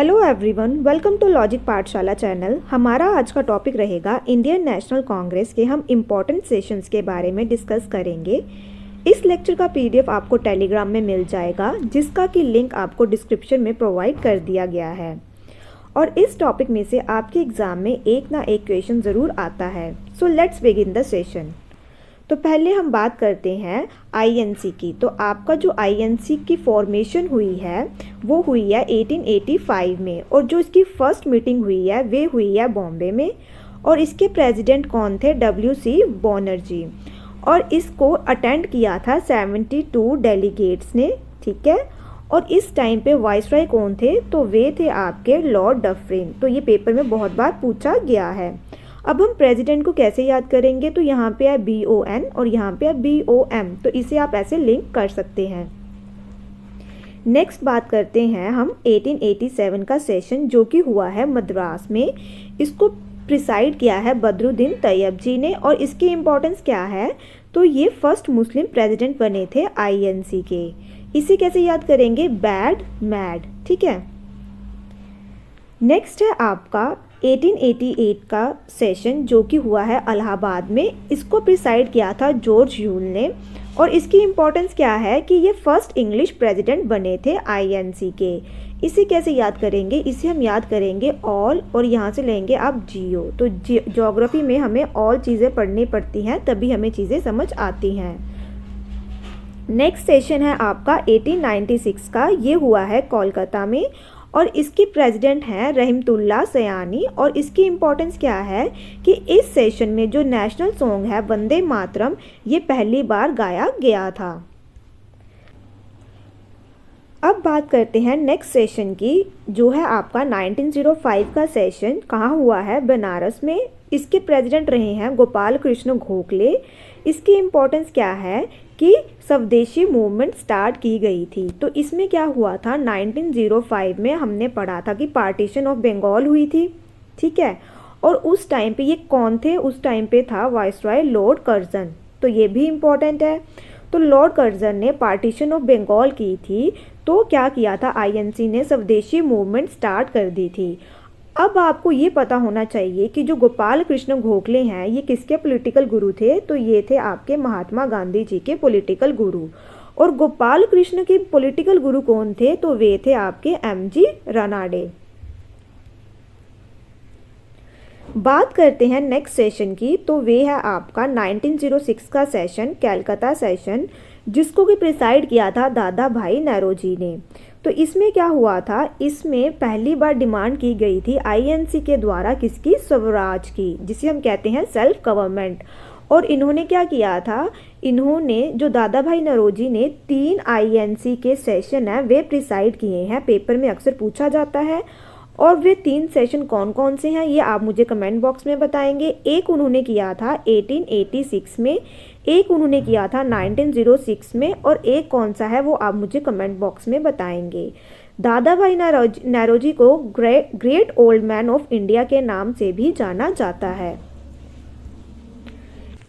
Hello everyone, welcome to logic Pathshala channel. हमारा आज का टॉपिक रहेगा इंडियन नेशनल कांग्रेस के हम इम्पॉर्टेंट सेशंस के बारे में डिस्कस करेंगे। इस लेक्चर का पीडीएफ आपको टेलीग्राम में मिल जाएगा, जिसका कि लिंक आपको डिस्क्रिप्शन में प्रोवाइड कर दिया गया है। और इस टॉपिक में से आपके एग्ज़ाम में एक ना एक क्वेश्चन ज़रूर आता है। So let's begin the session. तो पहले हम बात करते हैं आईएनसी की। तो आपका जो आईएनसी की फॉर्मेशन हुई है वो हुई है 1885 में, और जो इसकी फर्स्ट मीटिंग हुई है वे हुई है बॉम्बे में। और इसके प्रेसिडेंट कौन थे? WC बनर्जी। और इसको अटेंड किया था 72 डेलीगेट्स ने, ठीक है। और इस टाइम पे वाइसरॉय कौन थे? तो वे थे आपके लॉर्ड डफरिन। तो ये पेपर में बहुत बार पूछा गया है। अब हम प्रेसिडेंट को कैसे याद करेंगे? तो यहाँ पे है BON और यहाँ पे है BOM, तो इसे आप ऐसे लिंक कर सकते हैं। नेक्स्ट बात करते हैं हम 1887 का सेशन, जो कि हुआ है मद्रास में। इसको प्रिसाइड किया है बदरुद्दीन तैयब जी ने। और इसकी इम्पोर्टेंस क्या है? तो ये फर्स्ट मुस्लिम प्रेसिडेंट बने थे INC के। इसे कैसे याद करेंगे? बैड मैड, ठीक है। नेक्स्ट है आपका 1888 का सेशन, जो कि हुआ है इलाहाबाद में। इसको प्रिसाइड किया था जॉर्ज यूल ने। और इसकी इम्पोर्टेंस क्या है कि ये फर्स्ट इंग्लिश प्रेसिडेंट बने थे INC के। इसे कैसे याद करेंगे? इसे हम याद करेंगे ऑल, और यहाँ से लेंगे आप जियो। तो ज्योग्राफी में हमें ऑल चीज़ें पढ़नी पड़ती हैं, तभी हमें चीज़ें समझ आती हैं। नेक्स्ट सेशन है आपका 1896 का। ये हुआ है कोलकाता में। और इसके प्रेसिडेंट हैं रहमतुल्लाह सयानी। और इसकी इम्पोर्टेंस क्या है कि इस सेशन में जो नेशनल सॉन्ग है वंदे मातरम, ये पहली बार गाया गया था। अब बात करते हैं नेक्स्ट सेशन की, जो है आपका 1905 का सेशन। कहाँ हुआ है? बनारस में। इसके प्रेसिडेंट रहे हैं गोपाल कृष्ण गोखले। इसकी इम्पोर्टेंस क्या है कि स्वदेशी मूवमेंट स्टार्ट की गई थी। तो इसमें क्या हुआ था? 1905 में हमने पढ़ा था कि पार्टीशन ऑफ बंगाल हुई थी, ठीक है। और उस टाइम पे ये कौन थे? उस टाइम पे था वाइसरॉय लॉर्ड कर्जन। तो ये भी इम्पोर्टेंट है। तो लॉर्ड कर्जन ने पार्टीशन ऑफ बंगाल की थी, तो क्या किया था? INC ने स्वदेशी मूवमेंट स्टार्ट कर दी थी। अब आपको ये पता होना चाहिए कि जो गोपाल कृष्ण गोखले हैं ये किसके पॉलिटिकल गुरु थे? तो ये थे आपके महात्मा गांधी जी के पॉलिटिकल गुरु। और गोपाल कृष्ण के पॉलिटिकल गुरु कौन थे? तो वे थे आपके MG रानाडे। बात करते हैं नेक्स्ट सेशन की। तो वे है आपका 1906 का सेशन, कलकत्ता सेशन, जिसको कि प्रिसाइड किया था दादा भाई नौरोजी ने। तो इसमें क्या हुआ था? इसमें पहली बार डिमांड की गई थी INC के द्वारा किसकी? स्वराज की, जिसे हम कहते हैं सेल्फ गवर्नमेंट। और इन्होंने क्या किया था? इन्होंने जो दादा भाई नौरोजी ने 3 INC के सेशन हैं वे प्रिसाइड किए हैं। पेपर में अक्सर पूछा जाता है। और वे 3 सेशन कौन कौन से हैं ये आप मुझे कमेंट बॉक्स में बताएंगे। एक उन्होंने किया था 1886 में, एक उन्होंने किया था 1906 में, और एक कौन सा है वो आप मुझे कमेंट बॉक्स में बताएंगे। दादा भाई नौरोजी को great old man of India के नाम से भी जाना जाता है।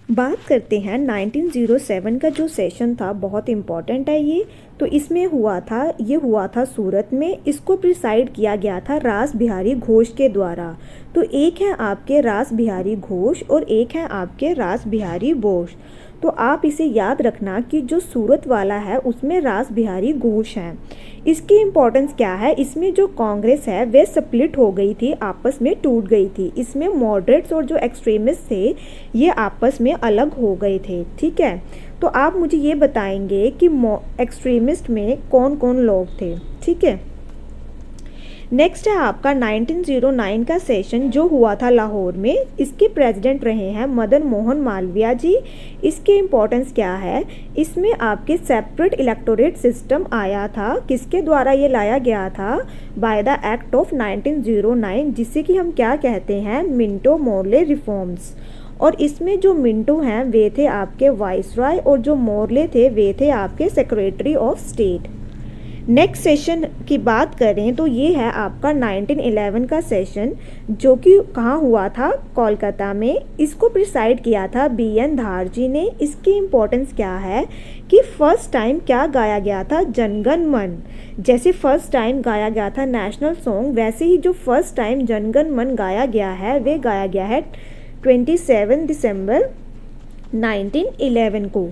बात करते हैं 1907 का जो सेशन था, बहुत इम्पॉर्टेंट है ये। तो इसमें ये हुआ था सूरत में। इसको प्रिसाइड किया गया था रास बिहारी घोष के द्वारा। तो एक है आपके रास बिहारी घोष और एक है आपके रास बिहारी बोस। तो आप इसे याद रखना कि जो सूरत वाला है उसमें रास बिहारी घोष हैं। इसकी इम्पोर्टेंस क्या है? इसमें जो कांग्रेस है वे स्प्लिट हो गई थी, आपस में टूट गई थी। इसमें मॉडरेट्स और जो एक्सट्रीमिस्ट थे ये आपस में अलग हो गए थे, ठीक है। तो आप मुझे ये बताएंगे कि एक्सट्रीमिस्ट में कौन कौन लोग थे, ठीक है। नेक्स्ट है आपका 1909 का सेशन, जो हुआ था लाहौर में। इसके प्रेसिडेंट रहे हैं मदन मोहन मालवीय जी। इसके इम्पोर्टेंस क्या है? इसमें आपके सेपरेट इलेक्टोरेट सिस्टम आया था। किसके द्वारा ये लाया गया था? बाय द एक्ट ऑफ 1909, जिसे कि हम क्या कहते हैं? Minto Morley reforms. और इसमें जो मिंटो हैं वे थे आपके वाइसरॉय, और जो मोर्ले थे वे थे आपके secretary of state. Next session की बात करें तो ये है आपका 1911 का सेशन, जो कि कहाँ हुआ था, कोलकाता में। इसको प्रिसाइड किया था BN धार जी ने। इसकी इम्पोर्टेंस क्या है कि फर्स्ट टाइम क्या गाया गया था, जनगण मन। जैसे फर्स्ट टाइम गाया गया था नेशनल सॉन्ग, वैसे ही जो फर्स्ट टाइम जनगण मन गाया गया है वे गाया गया है 27 दिसंबर 1911 को।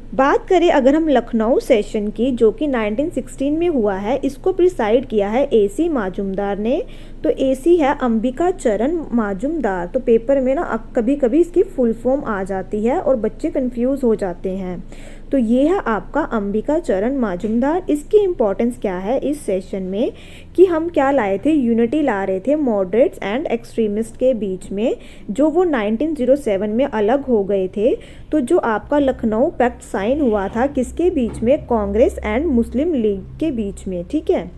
बात करें अगर हम लखनऊ सेशन की, जो कि 1916 में हुआ है, इसको प्रिसाइड किया है AC माजुमदार ने। तो AC है अंबिका चरण माजुमदार। तो पेपर में ना कभी कभी इसकी फुल फॉर्म आ जाती है और बच्चे कंफ्यूज हो जाते हैं। तो ये है आपका अंबिका चरण माजुमदार। इसकी इम्पोर्टेंस क्या है इस सेशन में कि हम क्या लाए थे, यूनिटी ला रहे थे मॉडरेट्स एंड एक्सट्रीमिस्ट के बीच में, जो वो 1907 में अलग हो गए थे। तो जो आपका लखनऊ पैक्ट साइन हुआ था किसके बीच में, कांग्रेस एंड मुस्लिम लीग के बीच में, ठीक है।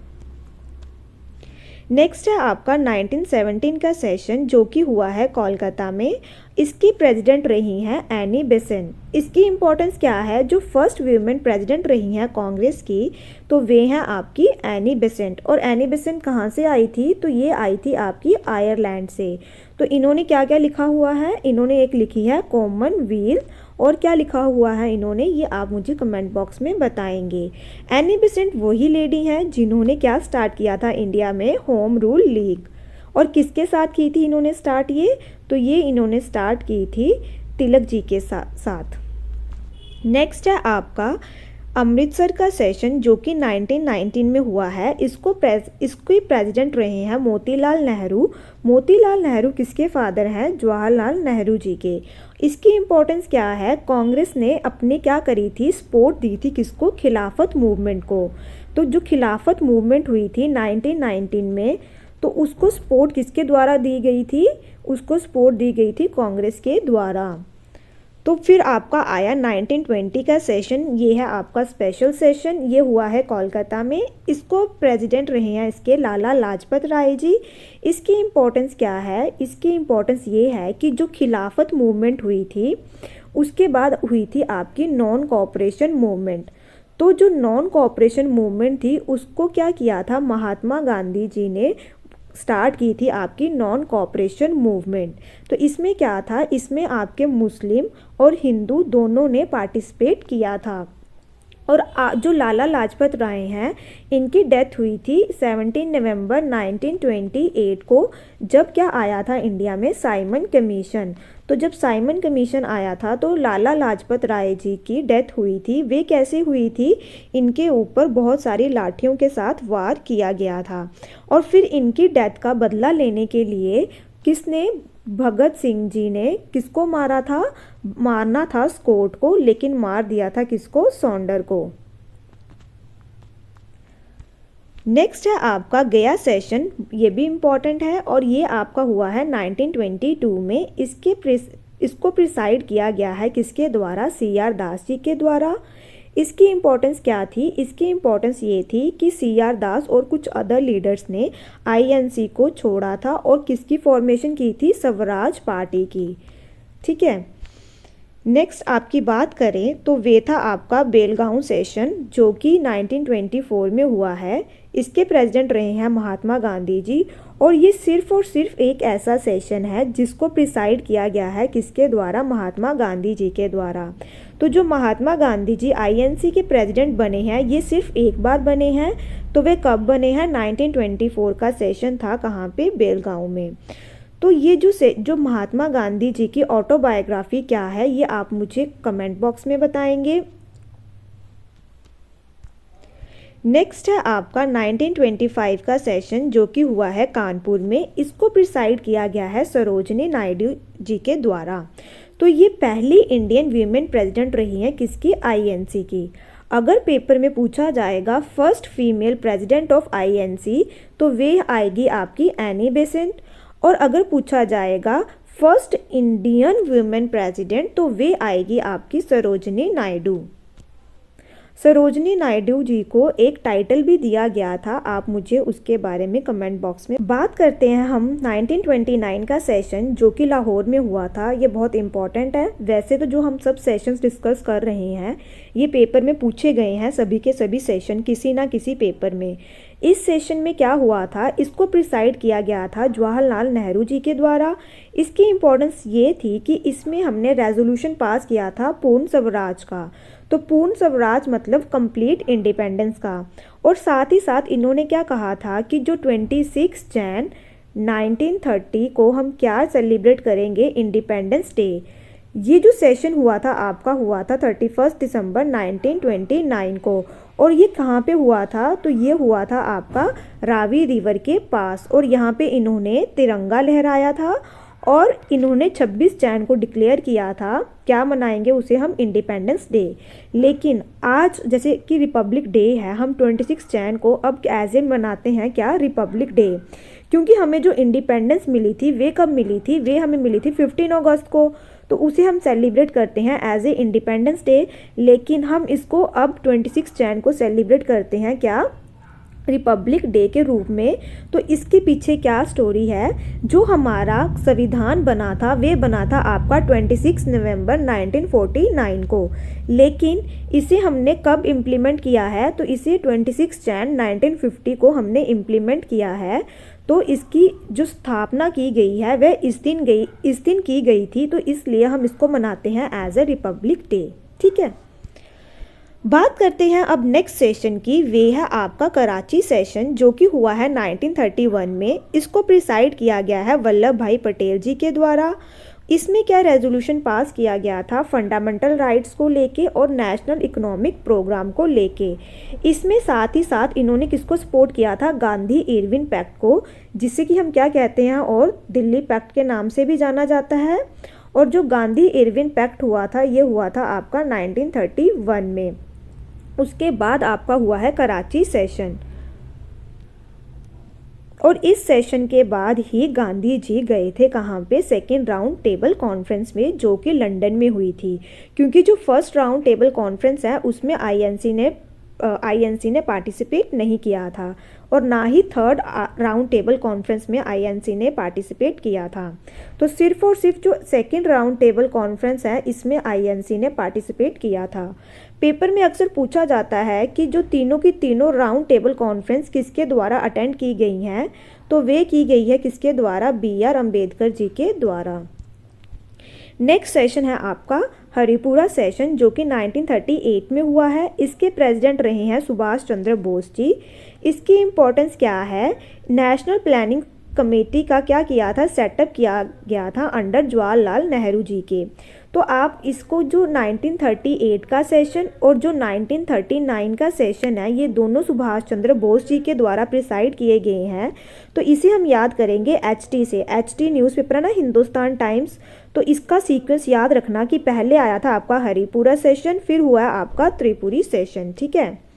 नेक्स्ट है आपका 1917 का सेशन, जो कि हुआ है कोलकाता में। इसकी प्रेसिडेंट रही हैं एनी बेसेंट। इसकी इम्पोर्टेंस क्या है, जो फर्स्ट वीमेन प्रेसिडेंट रही हैं कांग्रेस की, तो वे हैं आपकी एनी बेसेंट। और एनी बेसेंट कहाँ से आई थी, तो ये आई थी आपकी आयरलैंड से। तो इन्होंने क्या क्या लिखा हुआ है, इन्होंने एक लिखी है कॉमनवेल्थ, और क्या लिखा हुआ है इन्होंने, ये आप मुझे कमेंट बॉक्स में बताएंगे। एनी बेसेंट वही लेडी हैं जिन्होंने क्या स्टार्ट किया था इंडिया में, होम रूल लीग। और किसके साथ की थी इन्होंने स्टार्ट ये, तो ये इन्होंने स्टार्ट की थी तिलक जी के साथ। नेक्स्ट है आपका अमृतसर का सेशन, जो कि 1919 में हुआ है। इसके प्रेसिडेंट रहे हैं मोतीलाल नेहरू। मोतीलाल नेहरू किसके फादर हैं, जवाहरलाल नेहरू जी के। इसकी इम्पोर्टेंस क्या है, कांग्रेस ने अपने क्या करी थी, सपोर्ट दी थी किसको, खिलाफत मूवमेंट को। तो जो खिलाफत मूवमेंट हुई थी 1919 में, तो उसको सपोर्ट किसके द्वारा दी गई थी, उसको सपोर्ट दी गई थी कांग्रेस के द्वारा। तो फिर आपका आया 1920 का सेशन, ये है आपका स्पेशल सेशन, ये हुआ है कोलकाता में। इसको प्रेसिडेंट रहे हैं इसके लाला लाजपत राय जी। इसकी इम्पोर्टेंस क्या है, इसकी इम्पोर्टेंस ये है कि जो खिलाफत मूवमेंट हुई थी उसके बाद हुई थी आपकी नॉन कोऑपरेशन मूवमेंट। तो जो नॉन कोऑपरेशन मूवमेंट थी उसको क्या किया था, महात्मा गांधी जी ने स्टार्ट की थी आपकी नॉन कोऑपरेशन मूवमेंट। तो इसमें क्या था, इसमें आपके मुस्लिम और हिंदू दोनों ने पार्टिसिपेट किया था। और जो लाला लाजपत राय हैं, इनकी डेथ हुई थी 17 नवंबर 1928 को, जब क्या आया था इंडिया में, साइमन कमीशन। तो जब साइमन कमीशन आया था तो लाला लाजपत राय जी की डेथ हुई थी। वे कैसे हुई थी, इनके ऊपर बहुत सारी लाठियों के साथ वार किया गया था। और फिर इनकी डेथ का बदला लेने के लिए किसने, भगत सिंह जी ने किसको मारा था, मारना था स्कॉट को, लेकिन मार दिया था किसको, सॉन्डर को। नेक्स्ट है आपका गया सेशन, ये भी इम्पॉर्टेंट है और ये आपका हुआ है 1922 में। इसको प्रिसाइड किया गया है किसके द्वारा, CR दास जी के द्वारा। इसकी इम्पोर्टेंस क्या थी, इसकी इम्पोर्टेंस ये थी कि CR दास और कुछ अदर लीडर्स ने INC को छोड़ा था और किसकी फॉर्मेशन की थी, स्वराज पार्टी की, ठीक है। नेक्स्ट आपकी बात करें तो वे था आपका बेलगांव सेशन, जो कि 1924 में हुआ है। इसके प्रेसिडेंट रहे हैं महात्मा गांधी जी। और ये सिर्फ और सिर्फ एक ऐसा सेशन है जिसको प्रिसाइड किया गया है किसके द्वारा, महात्मा गांधी जी के द्वारा। तो जो महात्मा गांधी जी INC के प्रेसिडेंट बने हैं, ये सिर्फ एक बार बने हैं। तो वे कब बने हैं, 1924 का सेशन था, कहाँ पे, बेलगांव में। तो ये जो महात्मा गांधी जी की ऑटोबायोग्राफी क्या है, ये आप मुझे कमेंट बॉक्स में बताएंगे। नेक्स्ट है आपका 1925 का सेशन, जो कि हुआ है कानपुर में। इसको प्रिसाइड किया गया है सरोजनी नायडू जी के द्वारा। तो ये पहली इंडियन वीमेन प्रेसिडेंट रही हैं किसकी, INC की। अगर पेपर में पूछा जाएगा first female president of INC, तो वे आएगी आपकी एनी बेसेंट। और अगर पूछा जाएगा फर्स्ट इंडियन वुमेन प्रेसिडेंट, तो वे आएगी आपकी सरोजनी नायडू। सरोजनी नायडू जी को एक टाइटल भी दिया गया था, आप मुझे उसके बारे में कमेंट बॉक्स में बात करते हैं हम 1929 का सेशन जो कि लाहौर में हुआ था। ये बहुत इंपॉर्टेंट है। वैसे तो जो हम सब सेशंस डिस्कस कर रहे हैं ये पेपर में पूछे गए हैं, सभी के सभी सेशन किसी ना किसी पेपर में। इस सेशन में क्या हुआ था, इसको प्रिसाइड किया गया था जवाहरलाल नेहरू जी के द्वारा। इसकी इम्पोर्टेंस ये थी कि इसमें हमने रेजोल्यूशन पास किया था पूर्ण स्वराज का। तो पूर्ण स्वराज मतलब कंप्लीट इंडिपेंडेंस का। और साथ ही साथ इन्होंने क्या कहा था कि जो 26 जैन 1930 को हम क्या सेलिब्रेट करेंगे, इंडिपेंडेंस डे। ये जो सेशन हुआ था आपका हुआ था 31 दिसंबर 1929 को। और ये कहाँ पे हुआ था, तो ये हुआ था आपका रावी रिवर के पास। और यहाँ पे इन्होंने तिरंगा लहराया था और इन्होंने 26 जैन को डिक्लेयर किया था क्या मनाएंगे उसे हम, इंडिपेंडेंस डे। लेकिन आज जैसे कि रिपब्लिक डे है, हम 26 जैन को अब एज ए मनाते हैं क्या, रिपब्लिक डे। क्योंकि हमें जो इंडिपेंडेंस मिली थी वे कब मिली थी, वे हमें मिली थी 15 अगस्त को। तो उसे हम सेलिब्रेट करते हैं एज ए इंडिपेंडेंस डे। लेकिन हम इसको अब 26 जैन को सेलिब्रेट करते हैं क्या, रिपब्लिक डे के रूप में। तो इसके पीछे क्या स्टोरी है, जो हमारा संविधान बना था वे बना था आपका 26 नवंबर 1949 को। लेकिन इसे हमने कब इम्प्लीमेंट किया है, तो इसे 26 जैन 1950 को हमने इम्प्लीमेंट किया है। तो इसकी जो स्थापना की गई है वह इस दिन की गई थी। तो इसलिए हम इसको मनाते हैं एज ए रिपब्लिक डे। ठीक है, बात करते हैं अब नेक्स्ट सेशन की। वे है आपका कराची सेशन जो कि हुआ है 1931 में। इसको प्रिसाइड किया गया है वल्लभ भाई पटेल जी के द्वारा। इसमें क्या रेजोल्यूशन पास किया गया था, फंडामेंटल राइट्स को लेके और नेशनल इकोनॉमिक प्रोग्राम को लेके। इसमें साथ ही साथ इन्होंने किसको सपोर्ट किया था, गांधी इरविन पैक्ट को, जिसे कि हम क्या कहते हैं और दिल्ली पैक्ट के नाम से भी जाना जाता है। और जो गांधी इरविन पैक्ट हुआ था ये हुआ था आपका 1931 में। उसके बाद आपका हुआ है कराची सेशन। और इस सेशन के बाद ही गांधी जी गए थे कहाँ पे, सेकेंड राउंड टेबल कॉन्फ्रेंस में जो कि लंदन में हुई थी। क्योंकि जो फर्स्ट राउंड टेबल कॉन्फ्रेंस है उसमें आईएनसी ने पार्टिसिपेट नहीं किया था और ना ही थर्ड राउंड टेबल कॉन्फ्रेंस में आईएनसी ने पार्टिसिपेट किया था। तो सिर्फ और सिर्फ जो सेकेंड राउंड टेबल कॉन्फ्रेंस है इसमें आईएनसी ने पार्टिसिपेट किया था। पेपर में अक्सर पूछा जाता है कि जो तीनों की तीनों राउंड टेबल कॉन्फ्रेंस किसके द्वारा अटेंड की गई हैं, तो वे की गई है किसके द्वारा, BR अम्बेडकर जी के द्वारा। नेक्स्ट सेशन है आपका हरिपुरा सेशन जो कि 1938 में हुआ है। इसके प्रेसिडेंट रहे हैं सुभाष चंद्र बोस जी। इसकी इम्पोर्टेंस क्या है, नेशनल प्लानिंग कमेटी का क्या किया था, सेटअप किया गया था अंडर जवाहरलाल नेहरू जी के। तो आप इसको जो 1938 का सेशन और जो 1939 का सेशन है ये दोनों सुभाष चंद्र बोस जी के द्वारा प्रिसाइड किए गए हैं। तो इसे हम याद करेंगे HT से। HT न्यूज़पेपर है ना, हिंदुस्तान टाइम्स। तो इसका सीक्वेंस याद रखना कि पहले आया था आपका हरिपुरा सेशन, फिर हुआ आपका त्रिपुरी सेशन। ठीक है,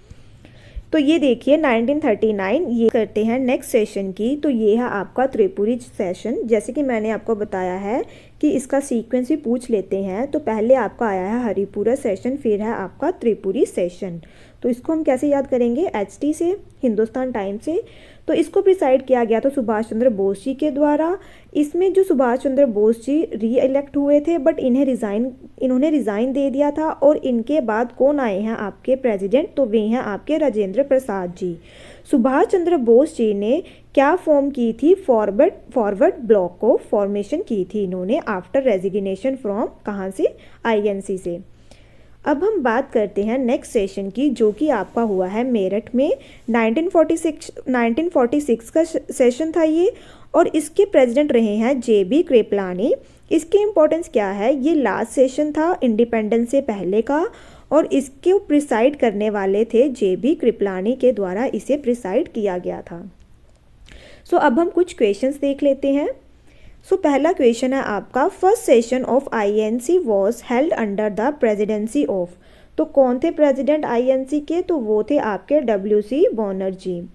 तो ये देखिए 1939। ये करते हैं नेक्स्ट सेशन की। तो ये है आपका त्रिपुरी सेशन। जैसे कि मैंने आपको बताया है कि इसका सीक्वेंस भी पूछ लेते हैं। तो पहले आपका आया है हरिपुरा सेशन, फिर है आपका त्रिपुरी सेशन। तो इसको हम कैसे याद करेंगे, HT से, हिंदुस्तान टाइम से। तो इसको प्रिसाइड किया गया था सुभाष चंद्र बोस जी के द्वारा। इसमें जो सुभाष चंद्र बोस जी री इलेक्ट हुए थे बट इन्होंने रिज़ाइन दे दिया था। और इनके बाद कौन आए हैं आपके प्रेसिडेंट, तो वे हैं आपके राजेंद्र प्रसाद जी। सुभाष चंद्र बोस जी ने क्या फॉर्म की थी, फॉरवर्ड ब्लॉक को फॉर्मेशन की थी इन्होंने आफ्टर रेजिग्नेशन फ्रॉम कहाँ से, INC से। अब हम बात करते हैं नेक्स्ट सेशन की जो कि आपका हुआ है मेरठ में 1946 का सेशन था ये। और इसके प्रेसिडेंट रहे हैं JB कृपलानी। इसकी इम्पोर्टेंस क्या है, ये लास्ट सेशन था इंडिपेंडेंस से पहले का और इसके प्रिसाइड करने वाले थे JB कृपलानी के द्वारा इसे प्रिसाइड किया गया था। सो अब हम कुछ क्वेश्चंस देख लेते हैं। सो पहला क्वेश्चन है आपका, first session of INC was held under the presidency of. तो कौन थे प्रेसिडेंट INC के, तो वो थे आपके WC वॉर्नर जी।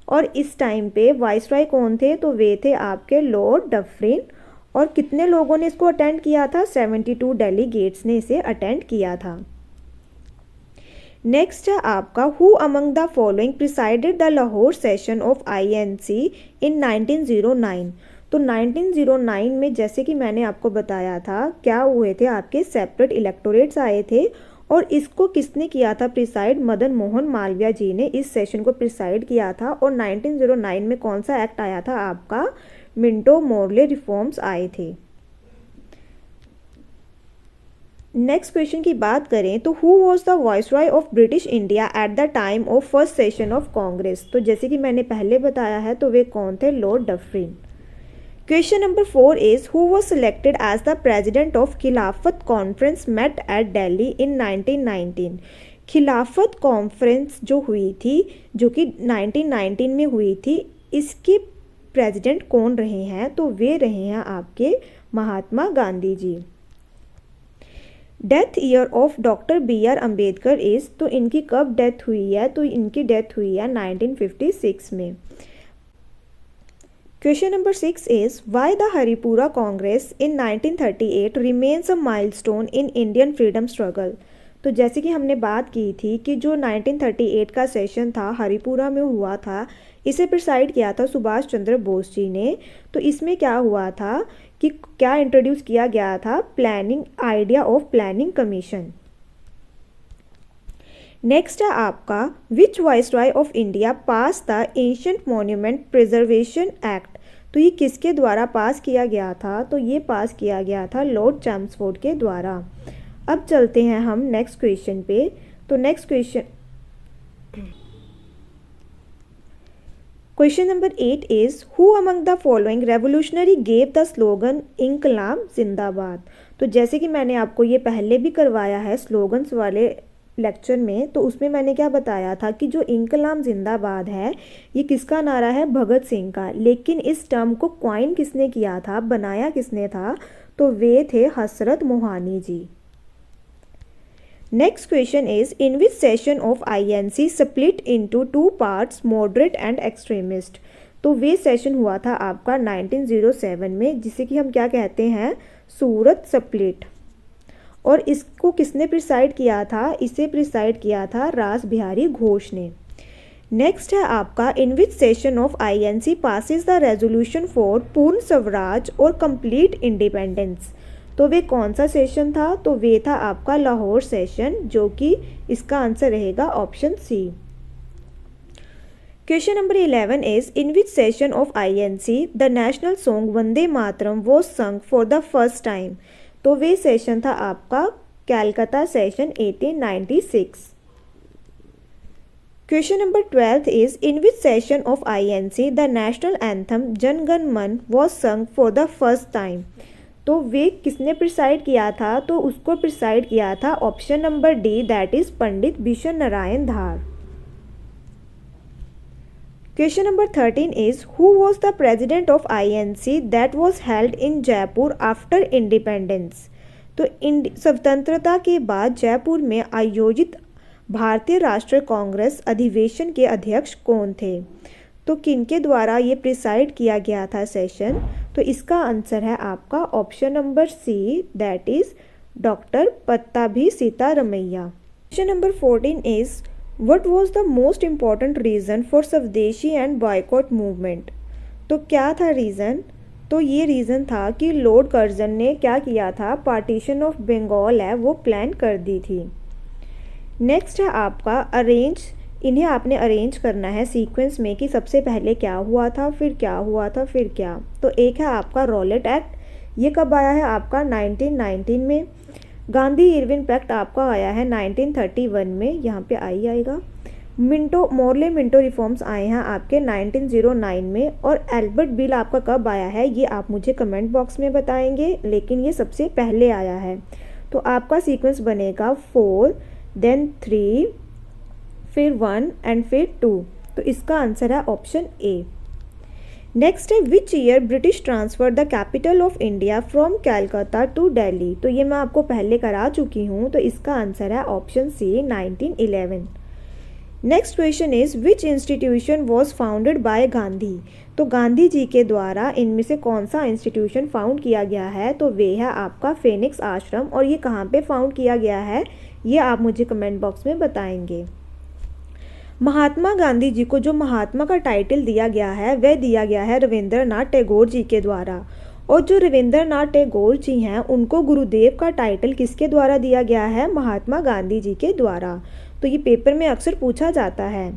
और इस टाइम पे वाइसरॉय कौन थे, तो वे थे आपके लॉर्ड डफरिन। और कितने लोगों ने इसको अटेंड किया था, 72 डेलीगेट्स ने इसे अटेंड किया था। नेक्स्ट है आपका who among the following presided the Lahore session of INC इन 1909। तो 1909 में जैसे कि मैंने आपको बताया था क्या हुए थे, आपके सेपरेट इलेक्टोरेट्स आए थे और इसको किसने किया था प्रिसाइड, मदन मोहन मालवीय जी ने इस सेशन को प्रिसाइड किया था। और 1909 में कौन सा एक्ट आया था, आपका मिंटो मोर्ले रिफॉर्म्स आए थे। नेक्स्ट क्वेश्चन की बात करें तो who was the viceroy of British India at the time of first session of Congress. तो जैसे कि मैंने पहले बताया है तो वे कौन थे, lord Dufferin. Question number 4 is who was selected as the president of Khilafat conference met at Delhi in 1919। Khilafat conference जो हुई थी, जो कि 1919 में हुई थी, इसके प्रेजिडेंट कौन रहे हैं, तो वे रहे हैं आपके Mahatma Gandhi ji. Death year of doctor BR Ambedkar is, तो इनकी कब डेथ हुई है, तो इनकी डेथ हुई है 1956 में। Question number 6 is why the Haripura Congress in 1938 remains a milestone in Indian freedom struggle. तो जैसे कि हमने बात की थी कि जो 1938 का सेशन था हरिपुरा में हुआ था, इसे प्रिसाइड किया था सुभाष चंद्र बोस जी ने। तो इसमें क्या हुआ था कि क्या इंट्रोड्यूस किया गया था, planning idea of planning commission. Next है आपका which viceroy of India pass the ancient monument preservation act. तो ये किसके द्वारा पास किया गया था, तो ये पास किया गया था लॉर्ड चैम्सफोर्ड के द्वारा। अब चलते हैं हम नेक्स्ट क्वेश्चन पे। तो next question number 8 is who among the following revolutionary gave the slogan इंकलाब जिंदाबाद। तो जैसे कि मैंने आपको ये पहले भी करवाया है स्लोगन्स वाले लेक्चर में, तो उसमें मैंने क्या बताया था कि जो इंकलाब जिंदाबाद है ये किसका नारा है, भगत सिंह का। लेकिन इस टर्म को क्वाइन किसने किया था, बनाया किसने था, तो वे थे Hasrat Mohani ji. Next question is in which session of INC split into 2 parts moderate and extremist. तो वे सेशन हुआ था आपका 1907 में, जिसे कि हम क्या कहते हैं, सूरत स्प्लिट। और इसको किसने प्रिसाइड किया था, इसे प्रिसाइड किया था रास बिहारी घोष ने। नेक्स्ट है आपका in which session of INC passes the resolution for Purna Swaraj और कंप्लीट इंडिपेंडेंस। तो वे कौन सा सेशन था, तो वे था आपका लाहौर सेशन, जो कि इसका आंसर रहेगा option C. Question number 11 is in which session of INC the national song Vande Mataram was sung for the first time. तो वे सेशन था आपका Calcutta session 1896। Question number 12 is in which session of INC the national anthem Jana Gana मन was sung for the first time. तो वे किसने preside किया था, तो उसको प्रिसाइड किया था option number D, that is Pandit Bishan Narayan Dhar. Question number 13 is who was the president of INC that was held in Jaipur after independence. तो स्वतंत्रता के बाद जयपुर में आयोजित भारतीय राष्ट्रीय कांग्रेस अधिवेशन के अध्यक्ष कौन थे, तो किनके द्वारा ये प्रिसाइड किया गया था सेशन, तो इसका आंसर है आपका option number C, that is doctor Pattabhi Sitaramayya. Question number 14 is what was the most important reason for Swadeshi and boycott movement. तो क्या था रीज़न, तो ये रीज़न था कि लॉर्ड कर्जन ने क्या किया था, पार्टीशन ऑफ बंगाल है वो प्लान कर दी थी। नेक्स्ट है आपका अरेंज, इन्हें आपने अरेंज करना है सीक्वेंस में कि सबसे पहले क्या हुआ था, फिर क्या हुआ था, फिर क्या। तो एक है आपका रॉलेट एक्ट, ये कब आया है आपका 1919 में। गांधी इरविन पैक्ट आपका आया है 1931 में, यहाँ पे आई आएगा। मोर्ले मिंटो रिफॉर्म्स आए हैं आपके 1909 में। और एल्बर्ट बिल आपका कब आया है, ये आप मुझे कमेंट बॉक्स में बताएंगे, लेकिन ये सबसे पहले आया है। तो आपका सीक्वेंस बनेगा 4 देन 3 फिर 1 एंड फिर 2। तो इसका आंसर है ऑप्शन ए। नेक्स्ट है which year British transfer the capital of India from Calcutta to Delhi. तो ये मैं आपको पहले करा चुकी हूँ, तो इसका आंसर है option C 1911। Next question is which institution was founded by Gandhi. तो गांधी जी के द्वारा इनमें से कौन सा इंस्टीट्यूशन फाउंड किया गया है, तो वे है आपका फेनिक्स आश्रम। और ये कहाँ पे फाउंड किया गया है, ये आप मुझे कमेंट बॉक्स में बताएंगे। महात्मा गांधी जी को जो महात्मा का टाइटल दिया गया है वह दिया गया है रविंद्रनाथ टैगोर जी के द्वारा। और जो रविंद्रनाथ टैगोर जी हैं उनको गुरुदेव का टाइटल किसके द्वारा दिया गया है? महात्मा गांधी जी के द्वारा। तो ये पेपर में अक्सर पूछा जाता है।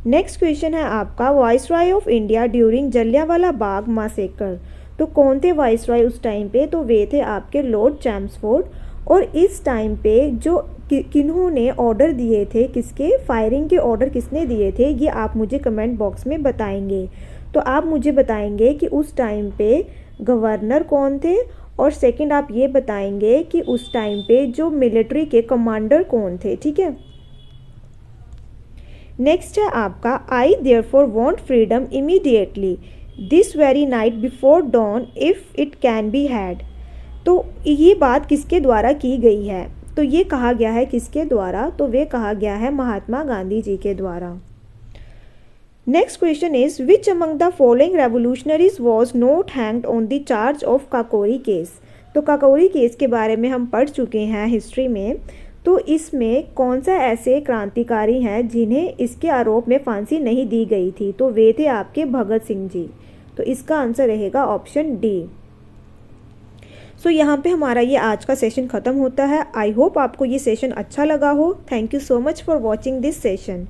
नेक्स्ट क्वेश्चन है आपका, viceroy of India during Jallianwala Bagh massacre. तो कौन थे वाइसरॉय उस टाइम पे? तो वे थे आपके लॉर्ड चैम्सफोर्ड। और इस टाइम पे जो किन्होंने ऑर्डर दिए थे, किसके फायरिंग के ऑर्डर किसने दिए थे, ये आप मुझे कमेंट बॉक्स में बताएंगे। तो आप मुझे बताएंगे कि उस टाइम पे गवर्नर कौन थे, और सेकंड आप ये बताएंगे कि उस टाइम पे जो मिलिट्री के कमांडर कौन थे। ठीक है। नेक्स्ट है आपका, I therefore want freedom immediately this very night before dawn if it can be had. तो ये बात किसके द्वारा की गई है? तो ये कहा गया है किसके द्वारा? तो वे कहा गया है महात्मा गांधी जी के द्वारा। Next question is, which among the following revolutionaries was not hanged on the charge of Kakori case. तो काकोरी केस के बारे में हम पढ़ चुके हैं हिस्ट्री में। तो इसमें कौन सा ऐसे क्रांतिकारी हैं जिन्हें इसके आरोप में फांसी नहीं दी गई थी? तो वे थे आपके भगत सिंह जी। तो इसका आंसर रहेगा ऑप्शन डी। सो यहाँ पे हमारा ये आज का सेशन ख़त्म होता है। आई होप आपको ये सेशन अच्छा लगा हो। Thank you so much for watching this session.